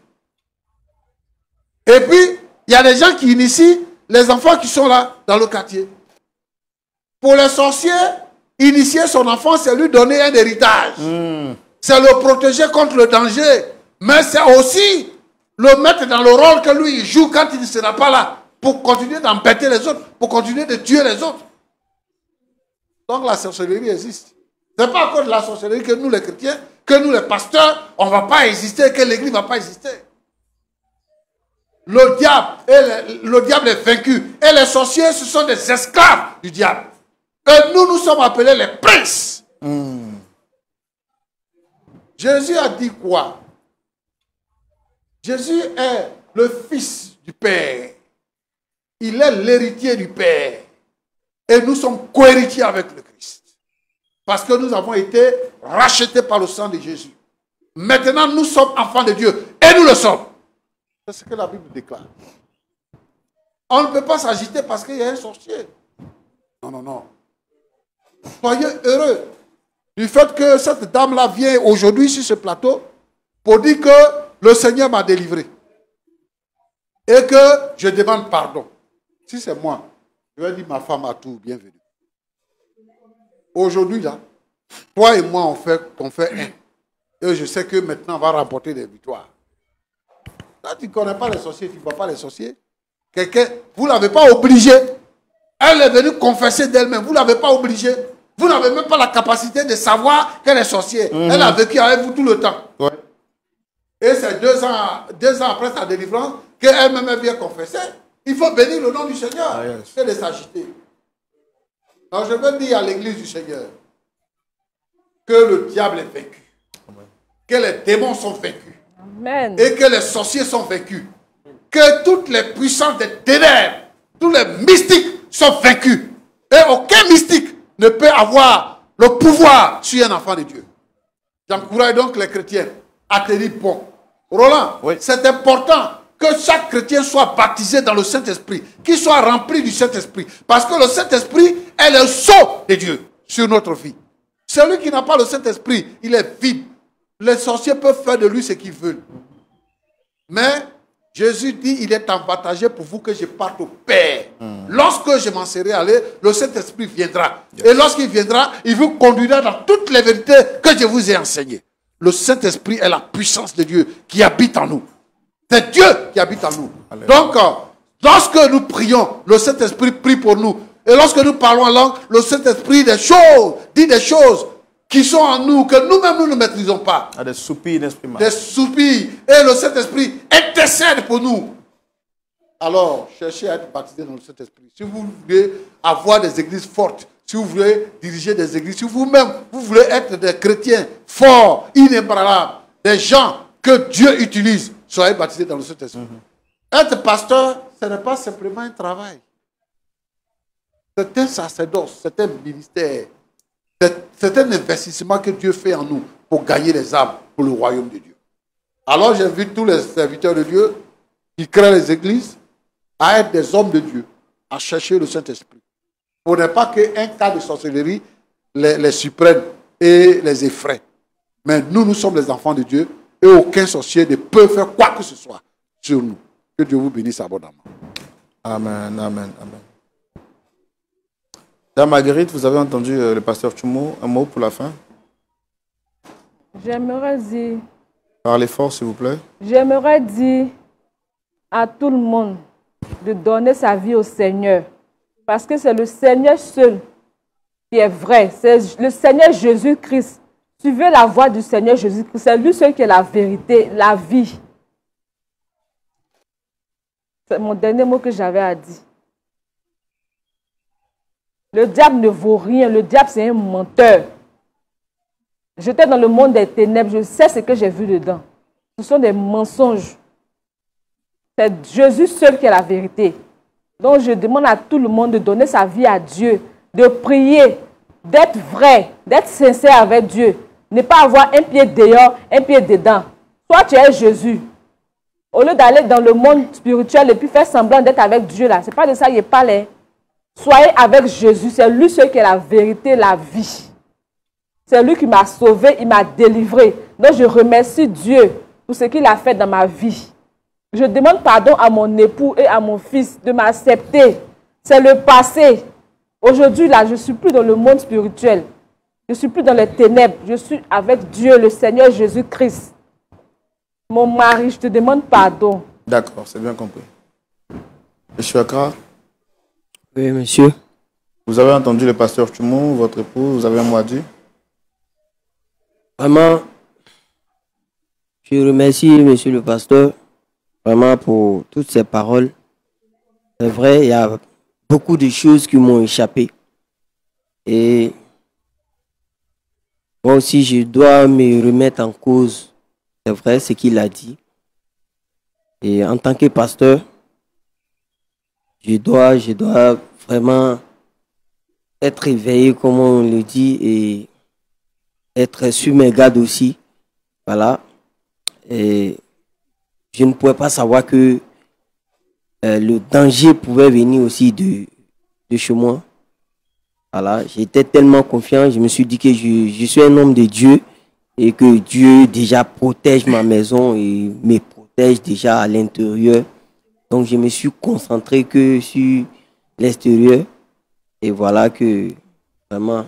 Et puis, il y a des gens qui initient les enfants qui sont là, dans le quartier. Pour les sorciers, initier son enfant, c'est lui donner un héritage. C'est le protéger contre le danger. Mais c'est aussi le mettre dans le rôle que lui il joue quand il ne sera pas là. Pour continuer d'embêter les autres, pour continuer de tuer les autres. Donc la sorcellerie existe. Ce n'est pas encore de la sorcellerie que nous les chrétiens, que nous les pasteurs, on ne va pas exister, que l'église ne va pas exister. Le diable est vaincu. Et les sorciers, ce sont des esclaves du diable. Et nous sommes appelés les princes. Jésus a dit quoi? Jésus est le fils du Père. Il est l'héritier du Père. Et nous sommes co-héritiers avec le Christ. Parce que nous avons été rachetés par le sang de Jésus. Maintenant, nous sommes enfants de Dieu. Et nous le sommes. C'est ce que la Bible déclare. On ne peut pas s'agiter parce qu'il y a un sorcier. Non, non, non. Soyez heureux du fait que cette dame-là vient aujourd'hui sur ce plateau pour dire que le Seigneur m'a délivré. Et que je demande pardon. Si c'est moi, je vais dire ma femme a tout, bienvenue. Aujourd'hui, là, toi et moi, on fait un. Et je sais que maintenant, on va remporter des victoires. Là, tu ne connais pas les sorciers, tu ne vois pas les sorciers. Quelqu'un, vous ne l'avez pas obligé. Elle est venue confesser d'elle-même. Vous ne l'avez pas obligé. Vous n'avez même pas la capacité de savoir qu'elle est sorcière. Elle a vécu avec vous tout le temps. Ouais. Et c'est 2 ans après sa délivrance qu'elle-même vient confesser. Il faut bénir le nom du Seigneur. Ah, yes. Et de s'agiter. Alors je veux dire à l'église du Seigneur que le diable est vaincu. Amen. Que les démons sont vaincus. Amen. Et que les sorciers sont vaincus. Que toutes les puissances des ténèbres, tous les mystiques sont vaincus. Et aucun mystique ne peut avoir le pouvoir sur un enfant de Dieu. J'encourage donc les chrétiens à te dire, bon, Roland, oui, c'est important que chaque chrétien soit baptisé dans le Saint-Esprit, qu'il soit rempli du Saint-Esprit. Parce que le Saint-Esprit est le sceau de Dieu sur notre vie. Celui qui n'a pas le Saint-Esprit, il est vide. Les sorciers peuvent faire de lui ce qu'ils veulent. Mais Jésus dit, il est avantageux pour vous que je parte au Père. Lorsque je m'en serai allé, le Saint-Esprit viendra. Yes. Et lorsqu'il viendra, il vous conduira dans toutes les vérités que je vous ai enseignées. Le Saint-Esprit est la puissance de Dieu qui habite en nous. C'est Dieu qui habite en nous. Alléluia. Donc, lorsque nous prions, le Saint-Esprit prie pour nous. Et lorsque nous parlons en langue, le Saint-Esprit dit des choses qui sont en nous, que nous-mêmes nous ne maîtrisons pas. À des soupirs inexprimables. Des soupirs. Et le Saint-Esprit intercède pour nous. Alors, cherchez à être baptisé dans le Saint-Esprit. Si vous voulez avoir des églises fortes, si vous voulez diriger des églises, si vous-même, vous voulez être des chrétiens forts, inébranlables, des gens que Dieu utilise, soyez baptisés dans le Saint-Esprit. Être pasteur, ce n'est pas simplement un travail. C'est un sacerdoce, c'est un ministère. C'est un investissement que Dieu fait en nous pour gagner les âmes pour le royaume de Dieu. Alors j'invite tous les serviteurs de Dieu qui créent les églises à être des hommes de Dieu, à chercher le Saint-Esprit. Pour ne pas qu'un cas de sorcellerie les surprenne et les effraie. Mais nous sommes les enfants de Dieu et aucun sorcier ne peut faire quoi que ce soit sur nous. Que Dieu vous bénisse abondamment. Amen, amen, amen. Dame Marguerite, vous avez entendu le pasteur Tchoumo, un mot pour la fin? J'aimerais dire... Parlez fort, s'il vous plaît. J'aimerais dire à tout le monde de donner sa vie au Seigneur. Parce que c'est le Seigneur seul qui est vrai. C'est le Seigneur Jésus-Christ. Suivez la voie du Seigneur Jésus-Christ. C'est lui seul qui est la vérité, la vie. C'est mon dernier mot que j'avais à dire. Le diable ne vaut rien. Le diable, c'est un menteur. J'étais dans le monde des ténèbres. Je sais ce que j'ai vu dedans. Ce sont des mensonges. C'est Jésus seul qui est la vérité. Donc, je demande à tout le monde de donner sa vie à Dieu, de prier, d'être vrai, d'être sincère avec Dieu. Ne pas avoir un pied dehors, un pied dedans. Toi, tu es Jésus. Au lieu d'aller dans le monde spirituel et puis faire semblant d'être avec Dieu, là, ce n'est pas de ça qu'il parle. Soyez avec Jésus. C'est lui seul qui est la vérité, la vie. C'est lui qui m'a sauvé, il m'a délivré. Donc, je remercie Dieu pour ce qu'il a fait dans ma vie. Je demande pardon à mon époux et à mon fils de m'accepter. C'est le passé. Aujourd'hui, là, je ne suis plus dans le monde spirituel. Je ne suis plus dans les ténèbres. Je suis avec Dieu, le Seigneur Jésus-Christ. Mon mari, je te demande pardon. D'accord, c'est bien compris. Monsieur Accra? Oui, monsieur. Vous avez entendu le pasteur Tchoumo, votre époux, vous avez un mot à dire? Vraiment, je remercie monsieur le pasteur, vraiment pour toutes ces paroles. C'est vrai, il y a beaucoup de choses qui m'ont échappé. Et moi aussi, je dois me remettre en cause. C'est vrai ce qu'il a dit. Et en tant que pasteur, je dois vraiment être éveillé, comme on le dit, et être sur mes gardes aussi. Voilà. Et je ne pouvais pas savoir que le danger pouvait venir aussi de chez moi. Voilà. J'étais tellement confiant, je me suis dit que je suis un homme de Dieu et que Dieu déjà protège ma maison et me protège déjà à l'intérieur. Donc je me suis concentré que sur l'extérieur. Et voilà que vraiment...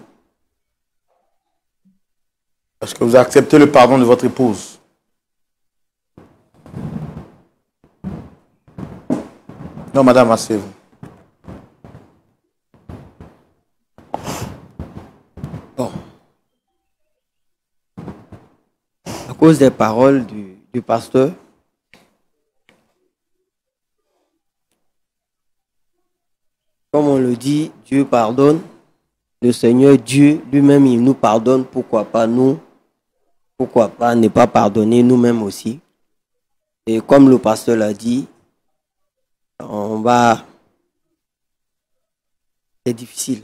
Est-ce que vous acceptez le pardon de votre épouse? Non, madame, asseyez-vous. Bon. À cause des paroles du pasteur, comme on le dit, Dieu pardonne. Le Seigneur Dieu lui-même, il nous pardonne. Pourquoi pas nous? Pourquoi pas ne pas pardonner nous-mêmes aussi? Et comme le pasteur l'a dit, on va... C'est difficile.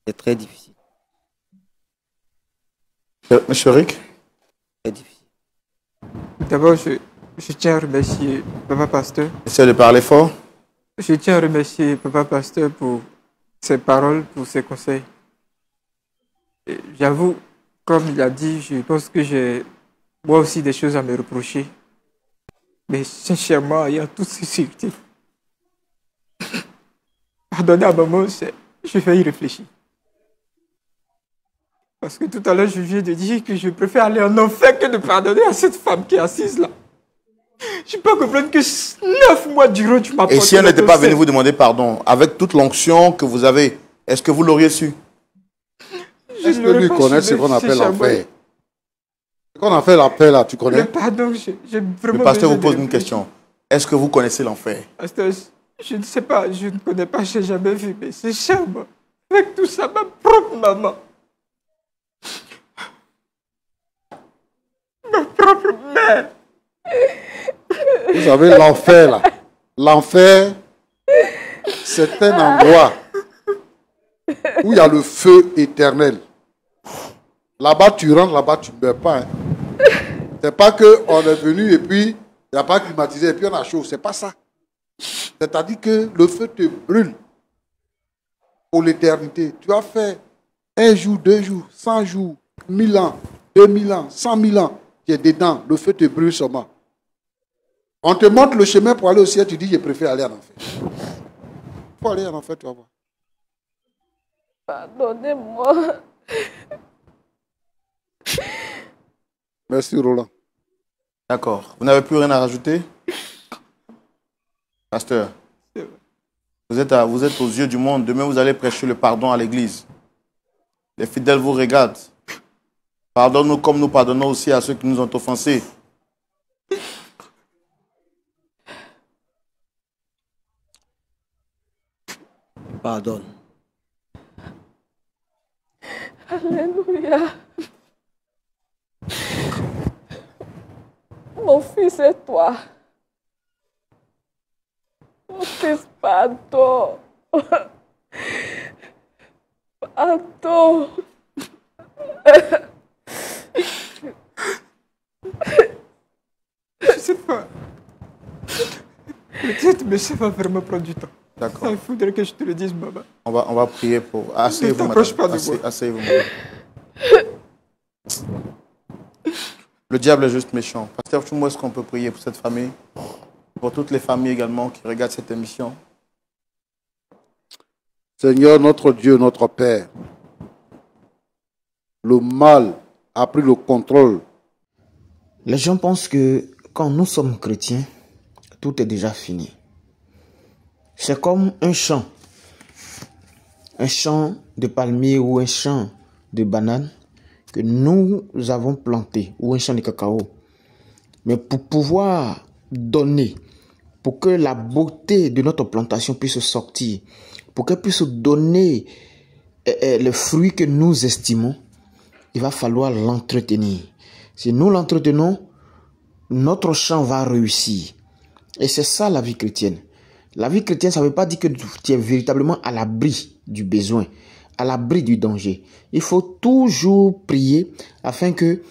C'est très difficile. Monsieur Rick? C'est difficile. D'abord, je tiens à remercier Papa Pasteur. Essayez de parler fort. Je tiens à remercier Papa Pasteur pour ses paroles, pour ses conseils. J'avoue, comme il a dit, je pense que j'ai moi aussi des choses à me reprocher. Mais sincèrement, il y a toute sécurité. Pardonnez à maman, je vais y réfléchir. Parce que tout à l'heure, je viens de dire que je préfère aller en enfer que de pardonner à cette femme qui est assise là. Je peux comprendre que 9 mois durant, tu m'as porté. Et si elle n'était pas venue vous demander pardon, avec toute l'onction que vous avez, est-ce que vous l'auriez su? Est-ce que lui connaît ce qu'on appelle l'enfer? Ce qu'on appelle la paix là, tu connais? Pardon, j'ai vraiment. Le pasteur vous pose une question. Est-ce que vous connaissez l'enfer? Pasteur, je ne sais pas, je ne connais pas, je n'ai jamais vu, mais c'est cher, moi. Avec tout ça, ma propre maman. Ma propre mère. Vous savez, l'enfer là. L'enfer, c'est un endroit où il y a le feu éternel. Là-bas, tu rentres, là-bas, tu ne meurs pas. Hein. C'est pas qu'on est venu et puis il n'y a pas climatisé et puis on a chaud. C'est pas ça. C'est-à-dire que le feu te brûle pour l'éternité. Tu as fait 1 jour, 2 jours, 100 jours, 1000 ans, 2000 ans, 100 000 ans. Tu es dedans, le feu te brûle seulement. On te montre le chemin pour aller au ciel, tu dis, je préfère aller en enfer. Il faut aller en enfer, tu vas voir. Pardonnez-moi. Merci, Roland. D'accord. Vous n'avez plus rien à rajouter? Pasteur, vous êtes aux yeux du monde. Demain, vous allez prêcher le pardon à l'église. Les fidèles vous regardent. Pardonne-nous comme nous pardonnons aussi à ceux qui nous ont offensés. Pardonne. Alléluia. Mon fils et toi. Mon fils, pardon. Pardon. Je ne sais pas. Peut-être, mais ça va vraiment prendre du temps. D'accord. Il faudrait que je te le dise, maman. On va prier pour... Asseyez-vous, Ne t'approche madame. pas de moi. Asseyez-vous, madame. Le diable est juste méchant. Pasteur Choumo, est-ce qu'on peut prier pour cette famille? Pour toutes les familles également qui regardent cette émission? Seigneur, notre Dieu, notre Père, le mal a pris le contrôle. Les gens pensent que quand nous sommes chrétiens, tout est déjà fini. C'est comme un champ de palmiers ou un champ de bananes que nous avons planté, ou un champ de cacao. Mais pour pouvoir donner, pour que la beauté de notre plantation puisse sortir, pour qu'elle puisse donner le fruit que nous estimons, il va falloir l'entretenir. Si nous l'entretenons, notre champ va réussir. Et c'est ça la vie chrétienne. La vie chrétienne, ça ne veut pas dire que tu es véritablement à l'abri du besoin, à l'abri du danger. Il faut toujours prier afin que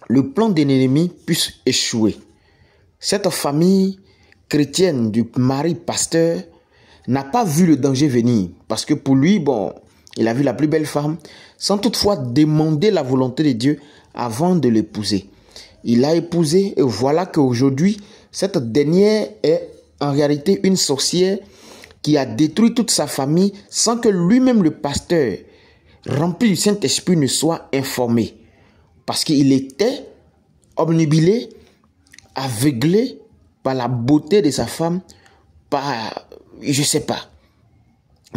le plan de l'ennemi puisse échouer. Cette famille chrétienne du mari pasteur n'a pas vu le danger venir. Parce que pour lui, bon, il a vu la plus belle femme sans toutefois demander la volonté de Dieu avant de l'épouser. Il l'a épousée et voilà qu'aujourd'hui, cette dernière est en réalité une sorcière qui a détruit toute sa famille sans que lui-même, le pasteur, rempli du Saint-Esprit, ne soit informé. Parce qu'il était obnubilé, aveuglé par la beauté de sa femme, par, je ne sais pas.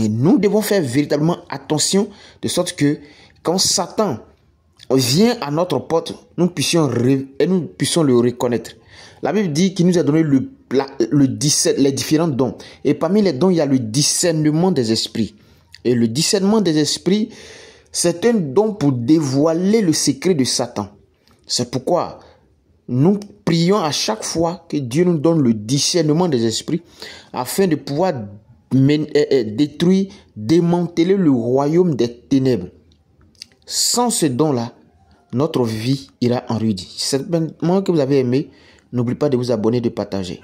Et nous devons faire véritablement attention de sorte que quand Satan vient à notre porte, nous puissions le reconnaître. La Bible dit qu'il nous a donné les différents dons. Et parmi les dons, il y a le discernement des esprits. Et le discernement des esprits, c'est un don pour dévoiler le secret de Satan. C'est pourquoi nous prions à chaque fois que Dieu nous donne le discernement des esprits afin de pouvoir détruire, démanteler le royaume des ténèbres. Sans ce don-là, notre vie ira en ruine. Certainement que vous avez aimé. N'oubliez pas de vous abonner et de partager.